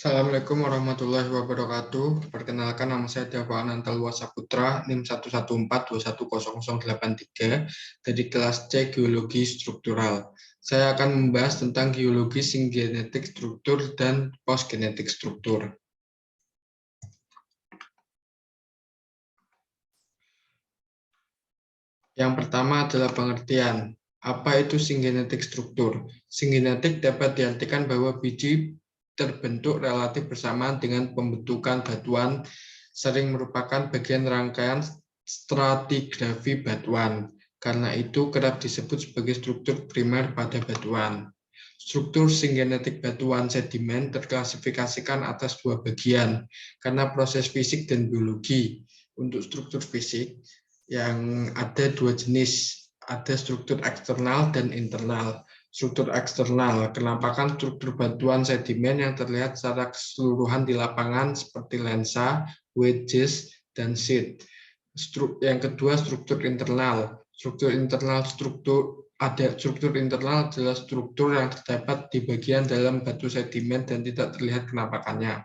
Assalamualaikum warahmatullahi wabarakatuh. Perkenalkan, nama saya Dava Anantalwa Saputra, NIM 114210083 dari kelas C Geologi Struktural. Saya akan membahas tentang geologi singenetik struktur dan postgenetik struktur. Yang pertama adalah pengertian. Apa itu singenetik struktur? Singenetik dapat diartikan bahwa biji terbentuk relatif bersamaan dengan pembentukan batuan, sering merupakan bagian rangkaian stratigrafi batuan. Karena itu kerap disebut sebagai struktur primer pada batuan. Struktur singenetik batuan sedimen terklasifikasikan atas dua bagian karena proses fisik dan biologi. Untuk struktur fisik yang ada dua jenis, ada struktur eksternal dan internal. Struktur eksternal, kenampakan struktur batuan sedimen yang terlihat secara keseluruhan di lapangan seperti lensa, wedges, dan sheet. Yang kedua, struktur internal. Struktur internal adalah struktur yang terdapat di bagian dalam batu sedimen dan tidak terlihat kenampakannya.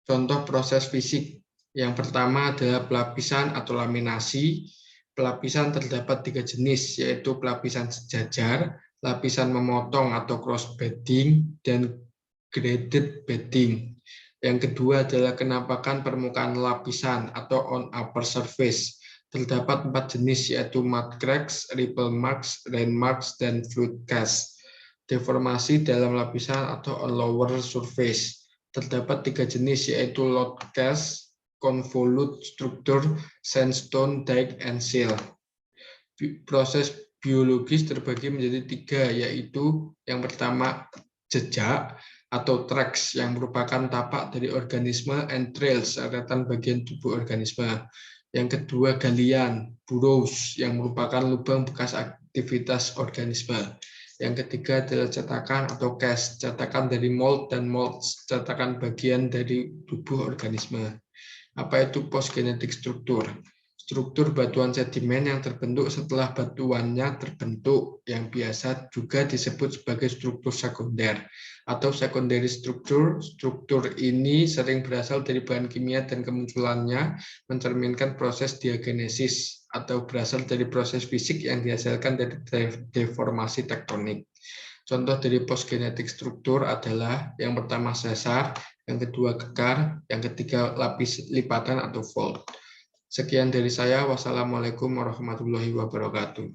Contoh proses fisik. Yang pertama adalah pelapisan atau laminasi. Pelapisan terdapat tiga jenis, yaitu pelapisan sejajar, lapisan memotong atau cross bedding, dan graded bedding. Yang kedua adalah kenampakan permukaan lapisan atau on upper surface. Terdapat 4 jenis, yaitu mud cracks, ripple marks, rain marks, dan fluid cast. Deformasi dalam lapisan atau on lower surface. Terdapat 3 jenis, yaitu lode cast, convolute structure, sandstone dike, and sill. Proses biologis terbagi menjadi 3, yaitu yang pertama jejak atau tracks yang merupakan tapak dari organisme, and trails seretan bagian tubuh organisme. Yang kedua galian, burrows yang merupakan lubang bekas aktivitas organisme. Yang ketiga adalah cetakan atau cast, cetakan dari mold dan molds, cetakan bagian dari tubuh organisme. Apa itu postgenetik struktur? Struktur batuan sedimen yang terbentuk setelah batuannya terbentuk, yang biasa juga disebut sebagai struktur sekunder atau secondary struktur. Struktur ini sering berasal dari bahan kimia dan kemunculannya mencerminkan proses diagenesis atau berasal dari proses fisik yang dihasilkan dari deformasi tektonik. Contoh dari postgenetik struktur adalah yang pertama sesar, yang kedua kekar, yang ketiga lapis lipatan atau fold. Sekian dari saya. Wassalamualaikum warahmatullahi wabarakatuh.